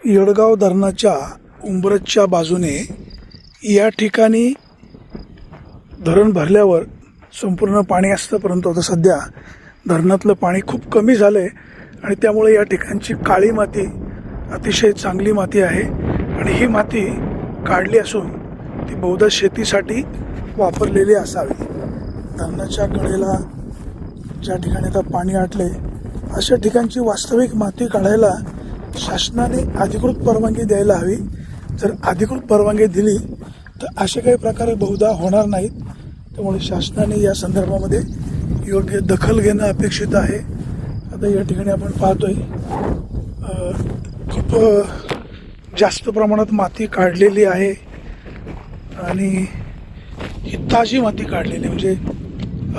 येडगाव धरणाच्या उंब्रजच्या बाजूने या ठिकाणी धरण भरल्यावर संपूर्ण पाणी असतं, परंतु आता सध्या धरणातलं पाणी खूप कमी झालं आहे आणि त्यामुळे या ठिकाणची काळी माती अतिशय चांगली माती आहे आणि ही माती काढली असून ती बहुधा शेतीसाठी वापरलेली असावी। धरणाच्या कडेला ज्या ठिकाणी आता पाणी आटले अशा ठिकाणची वास्तविक माती काढायला शासनाने अधिकृत परवानगी द्यायला हवी। जर अधिकृत परवानगी दिली तर असे काही प्रकार बहुधा होणार नाहीत, त्यामुळे शासनाने या संदर्भामध्ये योग्य दखल घेणं अपेक्षित आहे। आता या ठिकाणी आपण पाहतोय खूप जास्त प्रमाणात माती काढलेली आहे आणि ही ताजी माती काढलेली, म्हणजे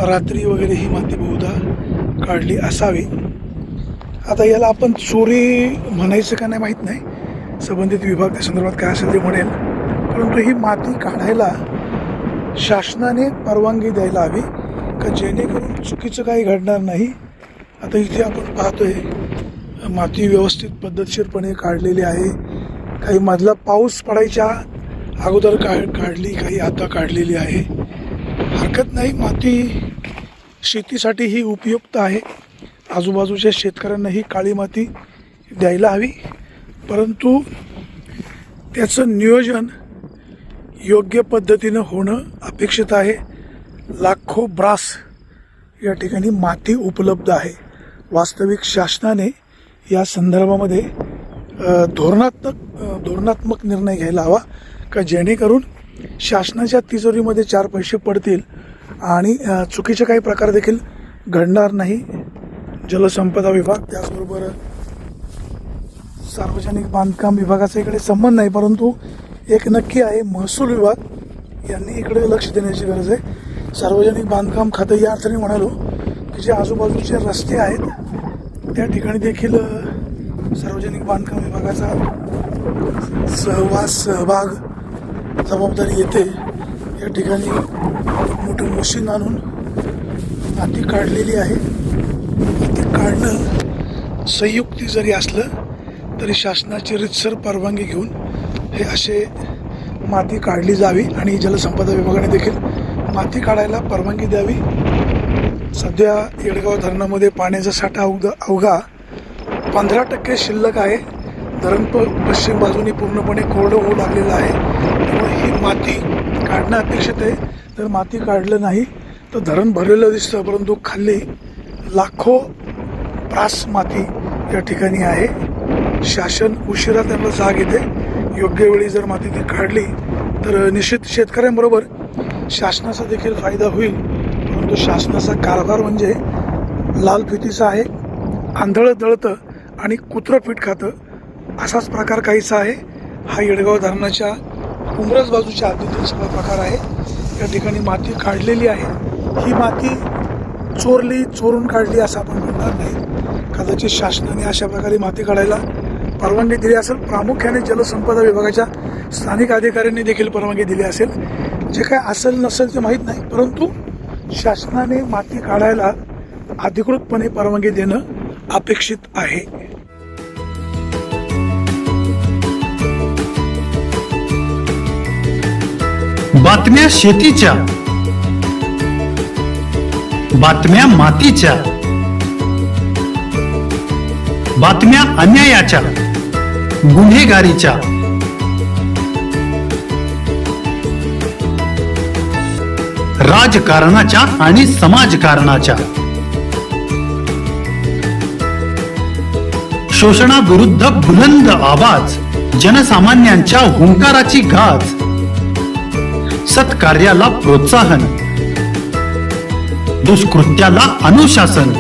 रात्री वगैरे ही माती बहुधा काढली असावी। आता याला आपण चोरी म्हणायचं का नाही माहीत नाही, संबंधित विभाग त्या संदर्भात काय असेल ते म्हणेल, परंतु ही माती काढायला शासनाने परवानगी द्यायला हवी का जेणेकरून चुकीचं काही घडणार नाही। आता इथे आपण पाहतोय माती व्यवस्थित पद्धतशीरपणे काढलेली आहे, काही मधला पाऊस पडायच्या अगोदर काढली, काही आता काढलेली आहे। हरकत नाही, माती शेतीसाठी ही उपयुक्त आहे, आजूबाजूच्या शेतकऱ्यांना ही काळी माती द्यायला हवी, परंतु त्याचं नियोजन योग्य पद्धतीनं होणं अपेक्षित आहे। लाखो ब्रास या ठिकाणी माती उपलब्ध आहे। वास्तविक शासनाने या संदर्भामध्ये धोरणात्मक निर्णय घ्यायला हवा का जेणेकरून शासनाच्या तिजोरीमध्ये 4 पैसे पडतील आणि चुकीचे काही प्रकार देखील घडणार नाही। जलसंपदा विभाग त्याचबरोबर सार्वजनिक बांधकाम विभागाचा इकडे संबंध नाही, परंतु एक नक्की आहे, महसूल विभाग यांनी इकडे लक्ष देण्याची गरज आहे। सार्वजनिक बांधकाम खातं या अर्थाने म्हणालो की जे आजूबाजूचे रस्ते आहेत त्या ठिकाणी देखील सार्वजनिक बांधकाम विभागाचा सहभाग जबाबदारी येते। या ठिकाणी मोठं मशीन आणून माती काढलेली आहे। माती काढणं संयुक्ती जरी असलं तरी शासनाची रितसर परवानगी घेऊन हे असे माती काढली जावी आणि जलसंपदा विभागाने देखील माती काढायला परवानगी द्यावी। सध्या येडगाव धरणामध्ये पाण्याचा साठा अवघा 15% शिल्लक आहे। धरण पश्चिम बाजूने पूर्णपणे कोरडं होऊ लागलेलं आहे, त्यामुळे ही माती काढणं अपेक्षित आहे। जर माती काढलं नाही तर धरण भरलेलं दिसतं, परंतु खाली लाखो ब्रास माती या ठिकाणी आहे। शासन उशिरा त्यांना जाग येते, योग्य वेळी जर माती ती काढली तर निश्चित शेतकऱ्यांबरोबर शासनाचा देखील फायदा होईल, परंतु शासनाचा कारभार म्हणजे लालफितीचा आहे, आंधळं दळतं आणि कुत्रं पीठ खातं असाच प्रकार काहीचा आहे। हा येडगाव धरणाच्या उंब्रज बाजूच्या हद्दीतील सगळा प्रकार आहे। या ठिकाणी माती काढलेली आहे, ही माती चोरून काढली असं आपण म्हणणार नाही। कदाचित शासनाने अशा प्रकारे माती काढायला परवानगी दिली असेल, प्रामुख्याने जलसंपदा विभागाच्या स्थानिक अधिकाऱ्यांनी देखील परवानगी दिली असेल। जे काय असेल नसेल ते माहीत नाही, परंतु शासनाने माती काढायला अधिकृतपणे परवानगी देणं अपेक्षित आहे। बातम्या शेतीच्या, बातम्या मातीच्या, बातम्या अन्यायाच्या, गुन्हेगारीच्या, राजकारणाच्या आणि समाजकारणाच्या, शोषणाविरुद्ध बुलंद आवाज, जनसामान्यांच्या हुंकाराची गाज, सत्कार्याला प्रोत्साहन, दुष्कृत्याला अनुशासन,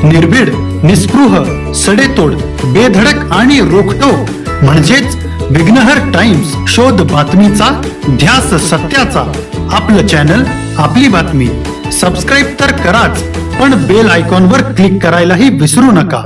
निर्भीड, निस्पृह, सडेतोड, बेधडक आणि रोखटोक म्हणजेच विघ्नहर टाइम्स, शोध बातमीचा, ध्यास सत्याचा। आपलं चॅनल, आपली बातमी सबस्क्राईब तर कराच, पण बेल आयकॉनवर क्लिक करायलाही विसरू नका।